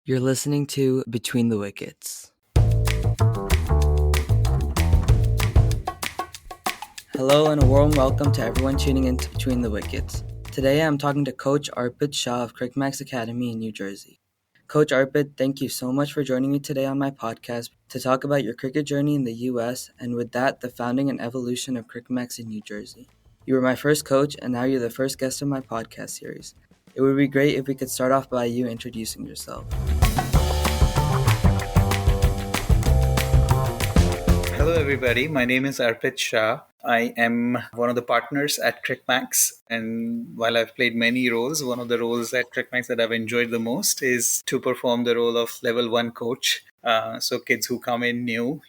You're listening to Between the Wickets. Hello and a warm welcome to everyone tuning in to Between the Wickets. Today I'm talking to Coach Arpit Shah of Cricmax Academy in New Jersey. Coach Arpit, thank you so much for joining me today on my podcast to talk about your cricket journey in the U.S. and with that, the founding and evolution of Cricmax in New Jersey. You were my first coach and now you're the first guest of my podcast series. It would be great if we could start off by you introducing yourself. Hello, everybody. My name is Arpit Shah. I am one of the partners at Cricmax. And while I've played many roles, one of the roles at Cricmax that I've enjoyed the most is to perform the role of level 1 coach. So kids who come in new,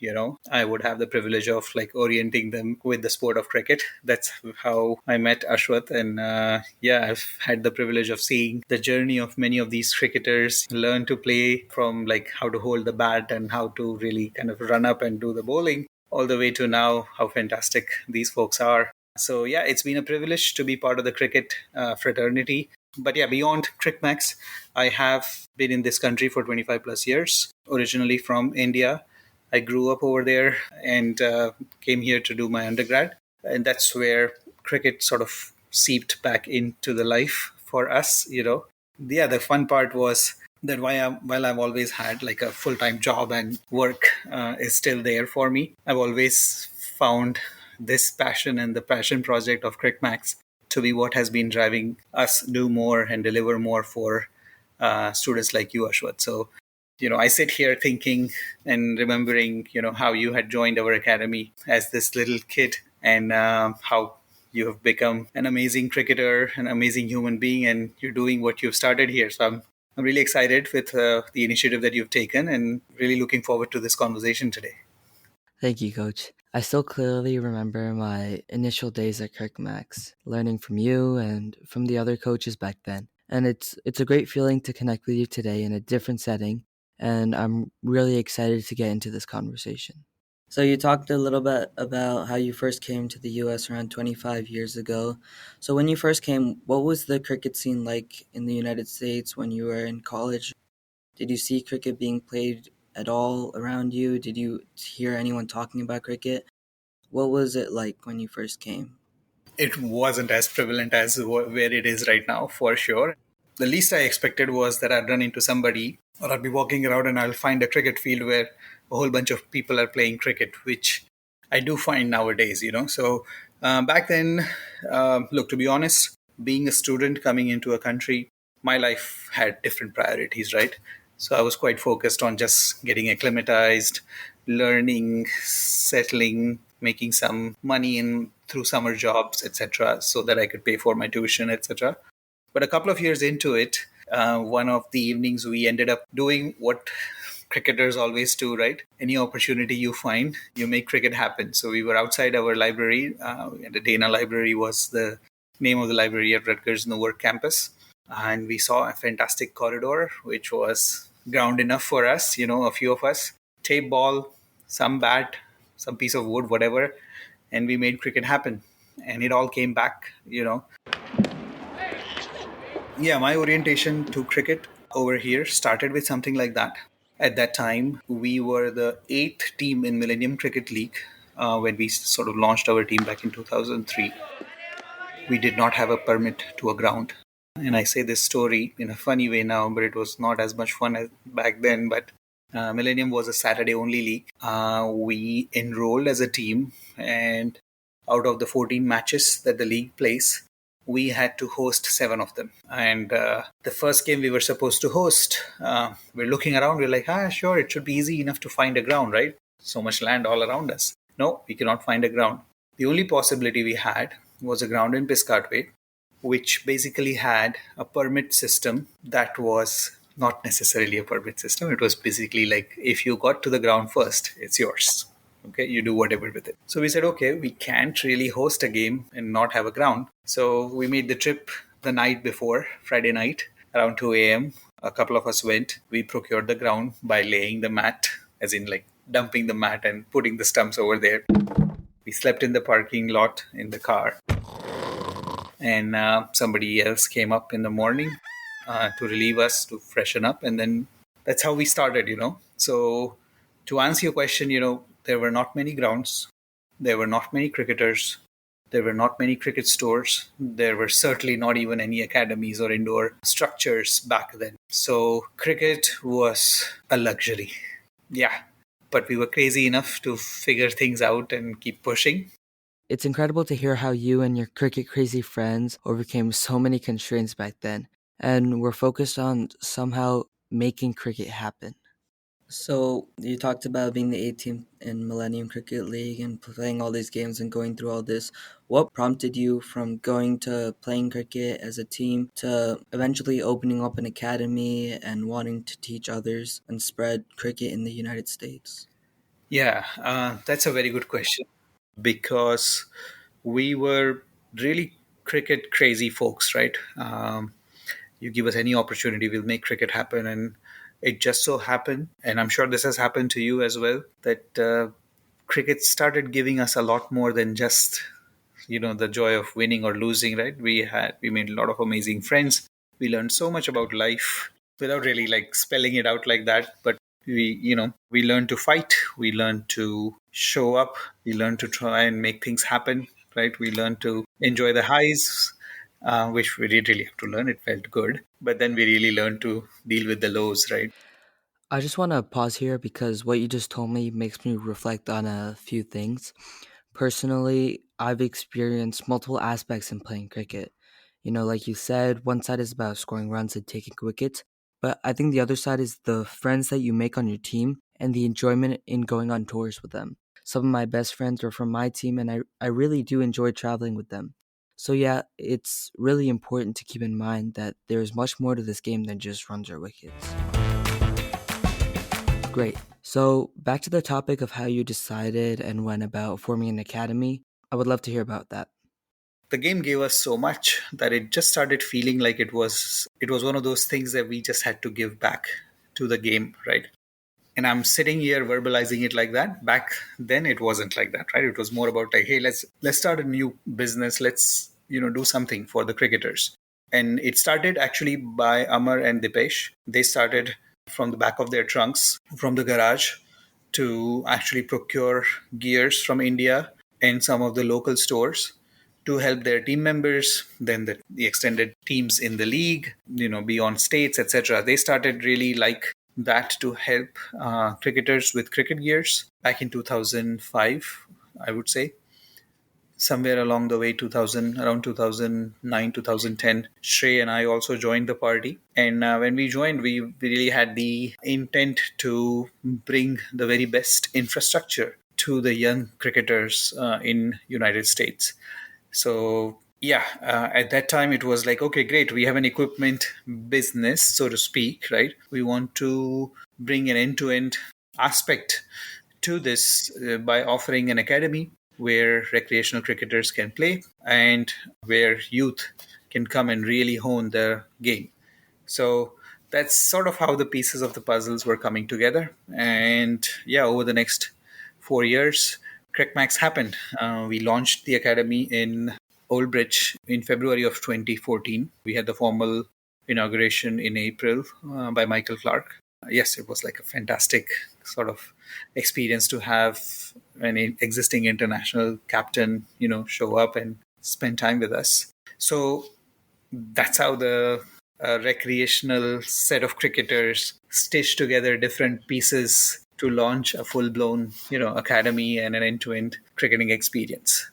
I would have the privilege of orienting them with the sport of cricket. That's how I met Ashwath. And I've had the privilege of seeing the journey of many of these cricketers learn to play from how to hold the bat and how to really kind of run up and do the bowling, all the way to now how fantastic these folks are. So it's been a privilege to be part of the cricket fraternity. But beyond Cricmax, I have been in this country for 25 plus years, originally from India. I grew up over there and came here to do my undergrad. And that's where cricket sort of seeped back into the life for us, The fun part was that while I've always had a full-time job and work is still there for me, I've always found this passion and the passion project of Cricmax to be what has been driving us do more and deliver more for students like you, Ashwath. So, I sit here thinking and remembering, how you had joined our academy as this little kid and how you have become an amazing cricketer, an amazing human being, and you're doing what you've started here. So I'm really excited with the initiative that you've taken and really looking forward to this conversation today. Thank you, Coach. I still clearly remember my initial days at Cricmax, learning from you and from the other coaches back then. And it's a great feeling to connect with you today in a different setting, and I'm really excited to get into this conversation. So you talked a little bit about how you first came to the US around 25 years ago. So when you first came, what was the cricket scene like in the United States when you were in college? Did you see cricket being played at all around you? Did you hear anyone talking about cricket? What was it like when you first came? It wasn't as prevalent as where it is right now, for sure. The least I expected was that I'd run into somebody or I'd be walking around and I'll find a cricket field where a whole bunch of people are playing cricket, which I do find nowadays, So back then, look, to be honest, being a student coming into a country, my life had different priorities, right? So I was quite focused on just getting acclimatized, learning, settling, making some money in through summer jobs, etc., so that I could pay for my tuition, etc. But a couple of years into it, one of the evenings we ended up doing what cricketers always do, right? Any opportunity you find, you make cricket happen. So we were outside our library. The Dana Library was the name of the library at Rutgers Newark campus. And we saw a fantastic corridor, which was ground enough for us, a few of us. Tape ball, some bat, some piece of wood, whatever. And we made cricket happen. And it all came back, my orientation to cricket over here started with something like that. At that time, we were the 8th team in Millennium Cricket League when we sort of launched our team back in 2003. We did not have a permit to a ground. And I say this story in a funny way now, but it was not as much fun as back then. But Millennium was a Saturday-only league. We enrolled as a team, and out of the 14 matches that the league plays, we had to host 7 of them. And the first game we were supposed to host, we're looking around, we're like, sure, it should be easy enough to find a ground, right? So much land all around us. No, we cannot find a ground. The only possibility we had was a ground in Piscataway, which basically had a permit system that was not necessarily a permit system. It was basically like, if you got to the ground first, it's yours. Okay, you do whatever with it. So we said, okay, we can't really host a game and not have a ground. So we made the trip the night before, Friday night, around 2 a.m. A couple of us went. We procured the ground by laying the mat, as in dumping the mat and putting the stumps over there. We slept in the parking lot in the car. And somebody else came up in the morning to relieve us, to freshen up. And then that's how we started. So to answer your question, there were not many grounds, there were not many cricketers, there were not many cricket stores, there were certainly not even any academies or indoor structures back then. So cricket was a luxury. Yeah. But we were crazy enough to figure things out and keep pushing. It's incredible to hear how you and your cricket crazy friends overcame so many constraints back then and were focused on somehow making cricket happen. So, you talked about being the A team in Millennium Cricket League and playing all these games and going through all this. What prompted you from going to playing cricket as a team to eventually opening up an academy and wanting to teach others and spread cricket in the United States? Yeah, that's a very good question because we were really cricket crazy folks, right? You give us any opportunity, we'll make cricket happen. And it just so happened, and I'm sure this has happened to you as well, that cricket started giving us a lot more than just the joy of winning or losing, right? We made a lot of amazing friends. We learned so much about life without really like spelling it out like that, but we learned to fight, we learned to show up, we learned to try and make things happen, right? We learned to enjoy the highs, which we didn't really have to learn. It felt good, but then we really learned to deal with the lows, right? I just want to pause here because what you just told me makes me reflect on a few things. Personally, I've experienced multiple aspects in playing cricket. Like you said, one side is about scoring runs and taking wickets, but I think the other side is the friends that you make on your team and the enjoyment in going on tours with them. Some of my best friends are from my team, and I really do enjoy traveling with them. So, yeah, it's really important to keep in mind that there's much more to this game than just runs or wickets. Great. So, back to the topic of how you decided and went about forming an academy. I would love to hear about that. The game gave us so much that it just started feeling like it was one of those things that we just had to give back to the game, right? And I'm sitting here verbalizing it like that. Back then it wasn't like that, right? It was more about like, hey, let's start a new business, let's do something for the cricketers. And it started actually by Amar and Dipesh. They started from the back of their trunks from the garage to actually procure gears from India and some of the local stores to help their team members, then the extended teams in the league, beyond states, etc. They started really like that to help cricketers with cricket gears back in 2005, I would say. Somewhere along the way, around 2009, 2010, Shrey and I also joined the party. And when we joined, we really had the intent to bring the very best infrastructure to the young cricketers in United States. So yeah, at that time it was like, okay, great, we have an equipment business, so to speak, right? We want to bring an end-to-end aspect to this by offering an academy where recreational cricketers can play and where youth can come and really hone their game. So that's sort of how the pieces of the puzzles were coming together. And yeah, over the next 4 years, Cricmax happened. We launched the academy in Old Bridge in February of 2014. We had the formal inauguration in April by Michael Clark. Yes, it was like a fantastic sort of experience to have an existing international captain, show up and spend time with us. So that's how the recreational set of cricketers stitch together different pieces to launch a full-blown, academy and an end-to-end cricketing experience.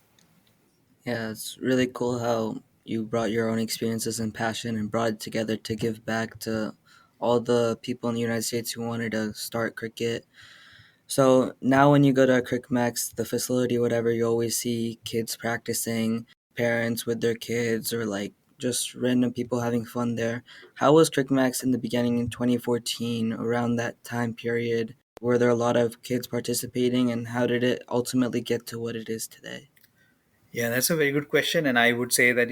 Yeah, it's really cool how you brought your own experiences and passion and brought it together to give back to all the people in the United States who wanted to start cricket. So now when you go to Cricmax, the facility, whatever, you always see kids practicing, parents with their kids, or like just random people having fun there. How was Cricmax in the beginning in 2014, around that time period? Were there a lot of kids participating, and how did it ultimately get to what it is today? Yeah, that's a very good question. And I would say that,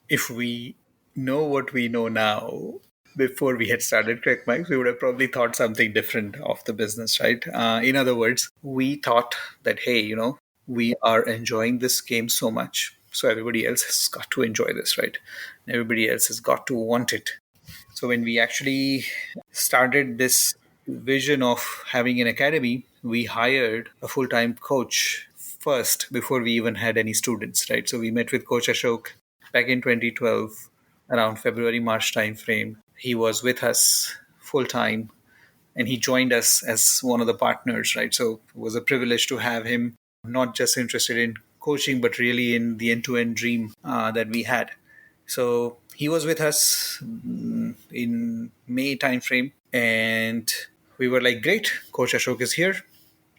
if we know what we know now, before we had started Crackmax, we would have probably thought something different of the business, right? In other words, we thought that, hey, we are enjoying this game so much. So everybody else has got to enjoy this, right? Everybody else has got to want it. So when we actually started this vision of having an academy, we hired a full time coach first before we even had any students, right? So we met with Coach Ashok back in 2012, around February, March timeframe. He was with us full time and he joined us as one of the partners, right? So it was a privilege to have him not just interested in coaching, but really in the end to end dream that we had. So he was with us in May timeframe, and we were like, "Great, Coach Ashok is here.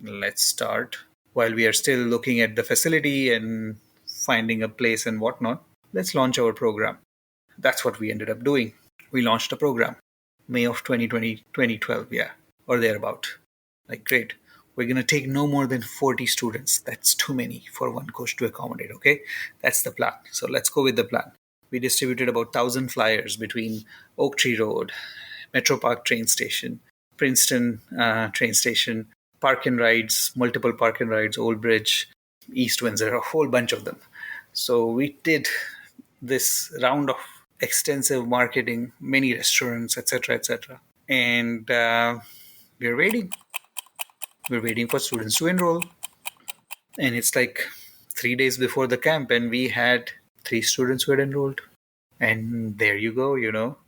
Let's start." While we are still looking at the facility and finding a place and whatnot, let's launch our program. That's what we ended up doing. We launched a program, May of 2020, 2012, yeah, or thereabout. Like, great. We're going to take no more than 40 students. That's too many for one coach to accommodate, okay? That's the plan. So let's go with the plan. We distributed about 1,000 flyers between Oak Tree Road, Metro Park train station, Princeton train station, park and rides, multiple park and rides, Old Bridge, East Windsor, a whole bunch of them. So we did this round of extensive marketing, many restaurants, etc., etc. And we're waiting. We're waiting for students to enroll. And it's like 3 days before the camp, and we had three students who had enrolled. And there you go,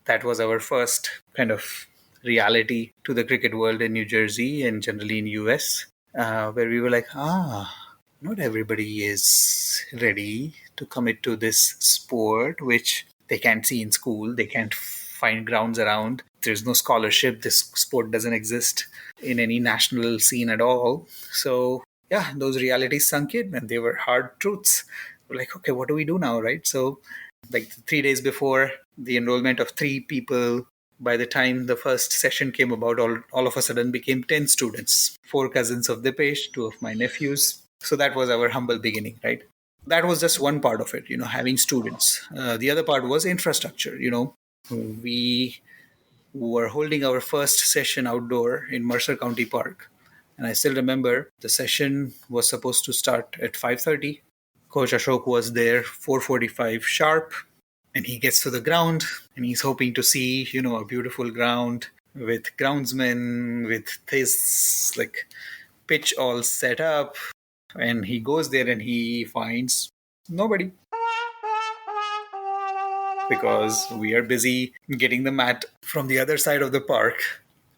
that was our first kind of reality to the cricket world in New Jersey and generally in US, where we were like, not everybody is ready to commit to this sport, which they can't see in school. They can't find grounds around. There's no scholarship. This sport doesn't exist in any national scene at all. So, yeah, those realities sunk in and they were hard truths. We're like, okay, what do we do now, right? So, like 3 days before the enrollment of three people, by the time the first session came about, all of a sudden became 10 students, four cousins of Dipesh, two of my nephews. So that was our humble beginning, right? That was just one part of it, having students. The other part was infrastructure. We were holding our first session outdoor in Mercer County Park. And I still remember the session was supposed to start at 5:30. Coach Ashok was there 4:45 sharp, and he gets to the ground and he's hoping to see, a beautiful ground with groundsmen, with this like pitch all set up. And he goes there and he finds nobody because we are busy getting the mat from the other side of the park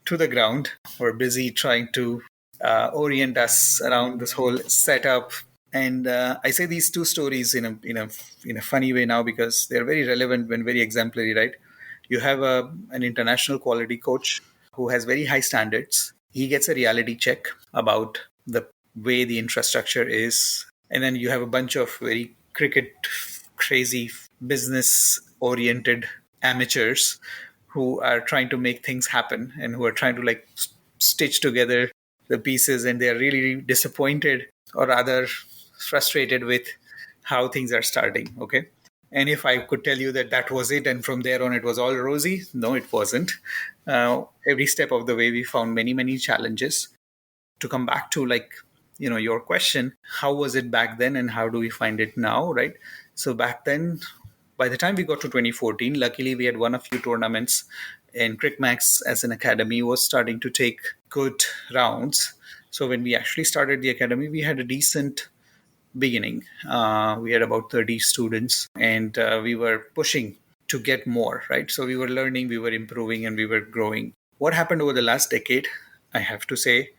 to the ground. We're busy trying to orient us around this whole setup. And I say these two stories in a funny way now because they're very relevant and very exemplary, right? You have an international quality coach who has very high standards. He gets a reality check about the way the infrastructure is, and then you have a bunch of very cricket crazy business oriented amateurs who are trying to make things happen and who are trying to like stitch together the pieces, and they're really disappointed or rather frustrated with how things are starting. Okay. And if I could tell you that that was it and from there on it was all rosy, no, it wasn't. Every step of the way we found many, many challenges. To come back to like, your question, how was it back then and how do we find it now, right? So back then, by the time we got to 2014, luckily we had won a few tournaments, and Cricmax as an academy was starting to take good rounds. So when we actually started the academy, we had a decent beginning. We had about 30 students, and we were pushing to get more, right? So we were learning, we were improving, and we were growing. What happened over the last decade, I have to say,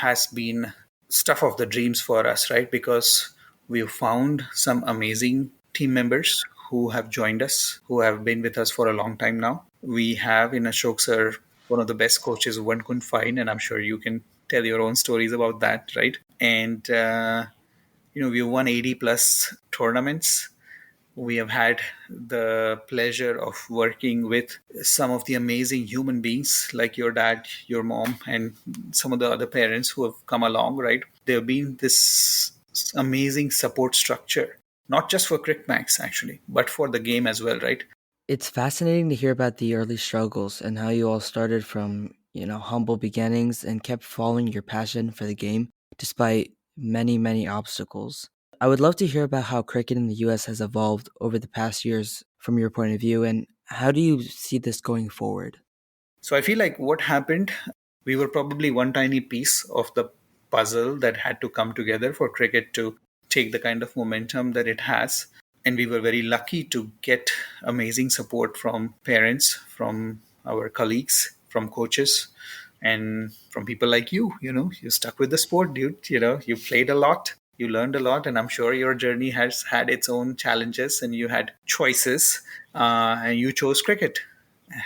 has been stuff of the dreams for us, right? Because we've found some amazing team members who have joined us, who have been with us for a long time now. We have in Ashok sir one of the best coaches one could find, and I'm sure you can tell your own stories about that, right? And we won 80 plus tournaments. We have had the pleasure of working with some of the amazing human beings like your dad, your mom, and some of the other parents who have come along, right? There have been this amazing support structure, not just for Cricmax actually, but for the game as well, right? It's fascinating to hear about the early struggles and how you all started from, humble beginnings and kept following your passion for the game despite many, many obstacles. I would love to hear about how cricket in the US has evolved over the past years from your point of view and How do you see this going forward? So I feel like what happened, we were probably one tiny piece of the puzzle that had to come together for cricket to take the kind of momentum that it has. And we were very lucky to get amazing support from parents, from our colleagues, from coaches, and from people like you. You stuck with the sport, dude. You played a lot, you learned a lot, and I'm sure your journey has had its own challenges and you had choices, and you chose cricket.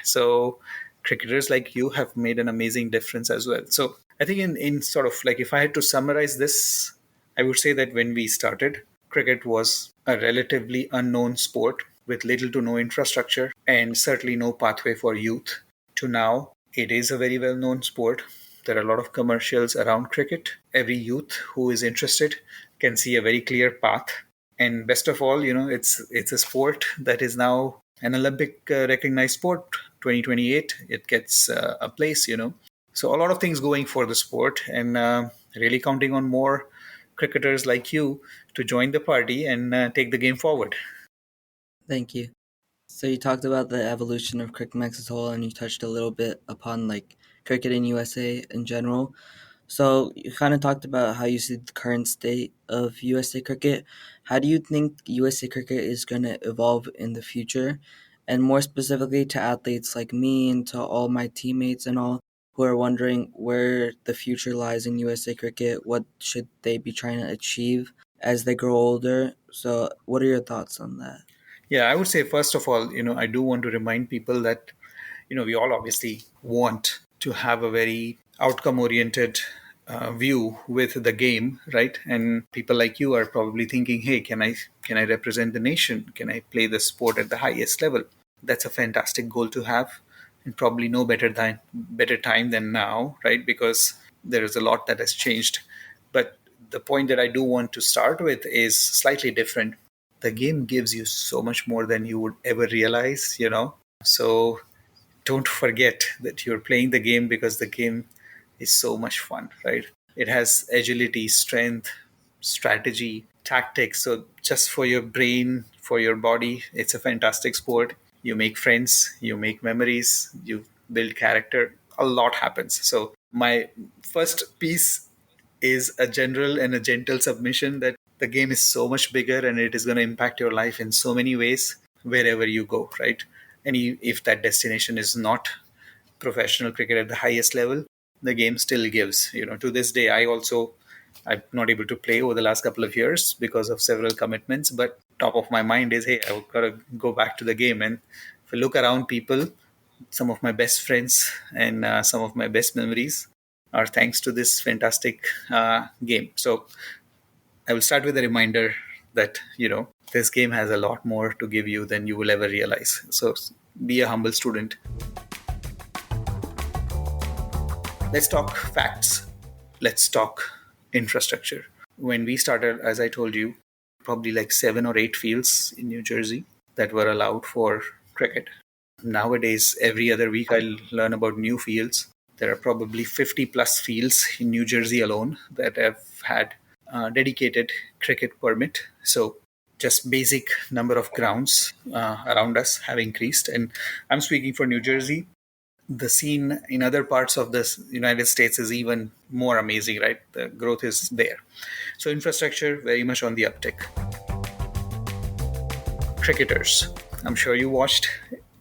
So cricketers like you have made an amazing difference as well. So I think in sort of like, if I had to summarize this, I would say that when we started, cricket was a relatively unknown sport with little to no infrastructure and certainly no pathway for youth. To now, it is a very well known sport. There are a lot of commercials around cricket. Every youth who is interested can see a very clear path. And best of all, it's a sport that is now an Olympic recognized sport. 2028, it gets a place. So a lot of things going for the sport, and really counting on more cricketers like you to join the party and take the game forward. Thank you. So you talked about the evolution of Cricmax as a whole, and you touched a little bit upon like cricket in USA in general. So you kind of talked about how you see the current state of USA cricket. How do you think USA cricket is going to evolve in the future? And more specifically to athletes like me and to all my teammates and all who are wondering where the future lies in USA cricket, what should they be trying to achieve as they grow older? So what are your thoughts on that? Yeah, I would say, first of all, I do want to remind people that, we all obviously want to have a very outcome oriented view with the game, right? And people like you are probably thinking, hey, can I represent the nation? Can I play the sport at the highest level? That's a fantastic goal to have, and probably no better time than now, right? Because there is a lot that has changed. But the point that I do want to start with is slightly different. The game gives you so much more than you would ever realize. So don't forget that you're playing the game, because the game is so much fun, right? It has agility, strength, strategy, tactics. So just for your brain, for your body, it's a fantastic sport. You make friends, you make memories, you build character. A lot happens. So my first piece is a general and a gentle submission that the game is so much bigger and it is going to impact your life in so many ways wherever you go, right? And if that destination is not professional cricket at the highest level, the game still gives. To this day, I'm not able to play over the last couple of years because of several commitments, but top of my mind is, hey, I've got to go back to the game. And if I look around people, some of my best friends and some of my best memories are thanks to this fantastic game. So I will start with a reminder that, this game has a lot more to give you than you will ever realize. So be a humble student. Let's talk facts. Let's talk infrastructure. When we started, as I told you, probably like 7 or 8 fields in New Jersey that were allowed for cricket. Nowadays, every other week, I learn about new fields. There are probably 50 plus fields in New Jersey alone that have had dedicated cricket permit. So just basic number of grounds around us have increased. And I'm speaking for New Jersey. The scene in other parts of the United States is even more amazing, right? The growth is there. So infrastructure very much on the uptick. Cricketers. I'm sure you watched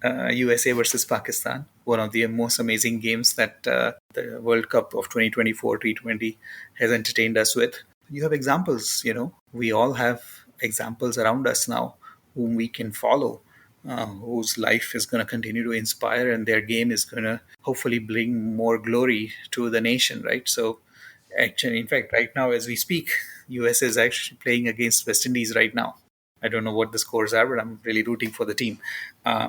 USA versus Pakistan, one of the most amazing games that the World Cup of 2024 T20 has entertained us with. You have examples, we all have examples around us now whom we can follow, whose life is going to continue to inspire, and their game is going to hopefully bring more glory to the nation, right? So, actually, in fact, right now as we speak, US is actually playing against West Indies right now. I don't know what the scores are, but I'm really rooting for the team. Uh,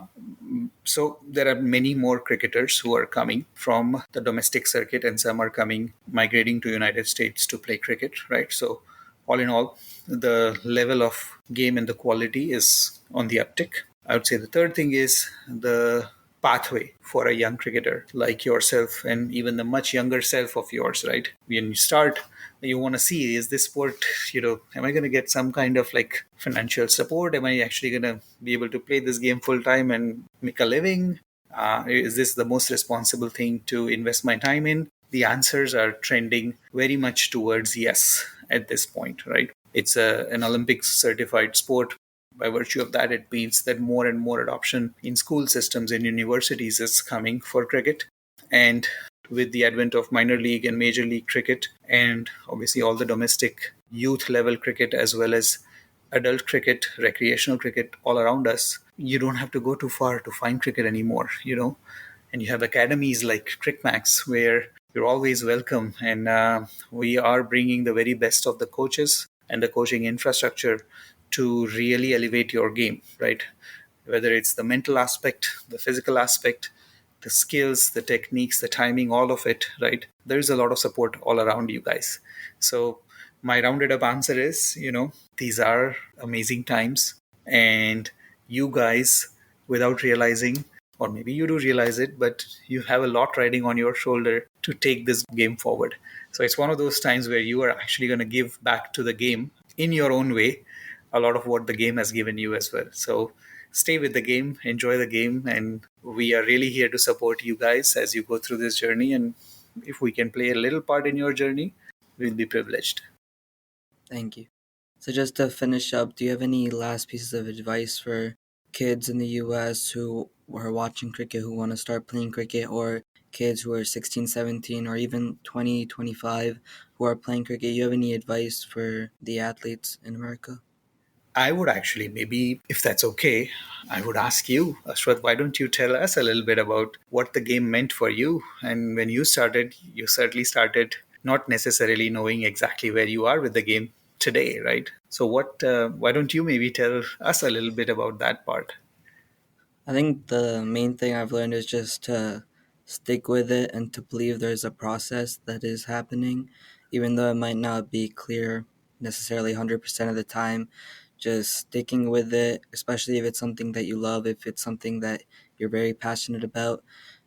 so there are many more cricketers who are coming from the domestic circuit, and some are coming, migrating to United States to play cricket, right? So all in all, the level of game and the quality is on the uptick. I would say the third thing is the pathway for a young cricketer like yourself and even the much younger self of yours, right? When you start, you want to see, is this sport, am I going to get some kind of like financial support? Am I actually going to be able to play this game full time and make a living? Is this the most responsible thing to invest my time in? The answers are trending very much towards yes at this point, right? It's an Olympic certified sport. By virtue of that, it means that more and more adoption in school systems and universities is coming for cricket. And with the advent of minor league and major league cricket, and obviously all the domestic youth level cricket as well as adult cricket, recreational cricket all around us, you don't have to go too far to find cricket anymore, And you have academies like Cricmax where you're always welcome. And we are bringing the very best of the coaches and the coaching infrastructure to really elevate your game, right? Whether it's the mental aspect, the physical aspect, the skills, the techniques, the timing, all of it, right? There's a lot of support all around you guys. So, my rounded up answer is, these are amazing times. And you guys, without realizing, or maybe you do realize it, but you have a lot riding on your shoulder to take this game forward. So, it's one of those times where you are actually going to give back to the game in your own way a lot of what the game has given you as well. So, stay with the game, enjoy the game, and we are really here to support you guys as you go through this journey. And if we can play a little part in your journey, we'll be privileged. Thank you. So just to finish up, do you have any last pieces of advice for kids in the US who are watching cricket, who want to start playing cricket, or kids who are 16, 17, or even 20, 25 who are playing cricket? You have any advice for the athletes in America? I would actually, maybe if that's okay, I would ask you, Ashwath, why don't you tell us a little bit about what the game meant for you? And when you started, you certainly started not necessarily knowing exactly where you are with the game today, right? So, why don't you maybe tell us a little bit about that part? I think the main thing I've learned is just to stick with it and to believe there's a process that is happening, even though it might not be clear necessarily 100% of the time. Just sticking with it, especially if it's something that you love, if it's something that you're very passionate about,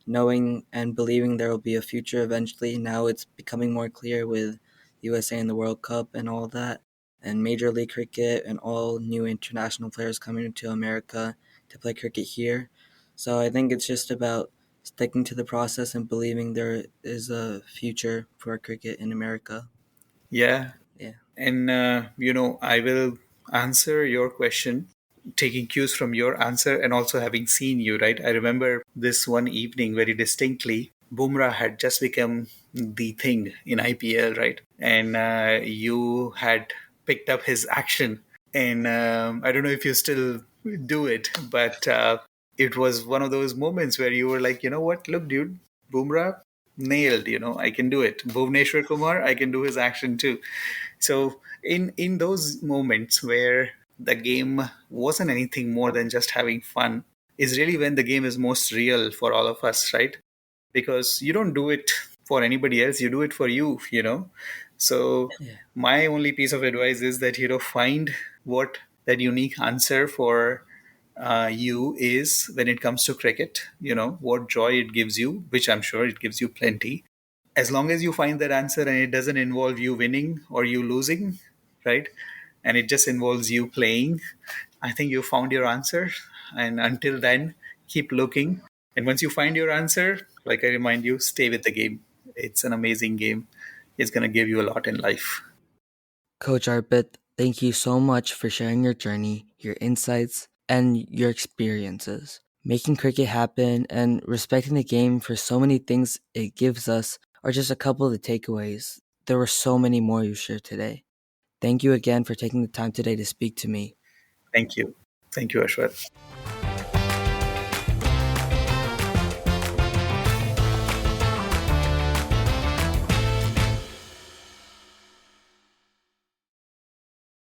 knowing and believing there will be a future eventually. Now it's becoming more clear with USA and the World Cup and all that, and Major League Cricket and all new international players coming to America to play cricket here. So I think it's just about sticking to the process and believing there is a future for cricket in America. Yeah. Yeah. And, I will answer your question taking cues from your answer and also having seen you, right? I remember this one evening very distinctly. Bumrah had just become the thing in IPL, right? And you had picked up his action. And I don't know if you still do it, but it was one of those moments where you were like, you know what? Look, dude, Bumrah nailed, I can do it. Bhuvneshwar Kumar, I can do his action too. So in those moments where the game wasn't anything more than just having fun is really when the game is most real for all of us, right? Because you don't do it for anybody else, you do it for you. So Yeah. my only piece of advice is that find what that unique answer for you is when it comes to cricket, what joy it gives you, which I'm sure it gives you plenty. As long as you find that answer and it doesn't involve you winning or you losing, right? And it just involves you playing, I think you found your answer. And until then, keep looking. And once you find your answer, like I remind you, stay with the game. It's an amazing game. It's going to give you a lot in life. Coach Arpit, thank you so much for sharing your journey, your insights, and your experiences. Making cricket happen and respecting the game for so many things it gives us are just a couple of the takeaways. There were so many more you shared today. Thank you again for taking the time today to speak to me. Thank you. Thank you, Ashwath.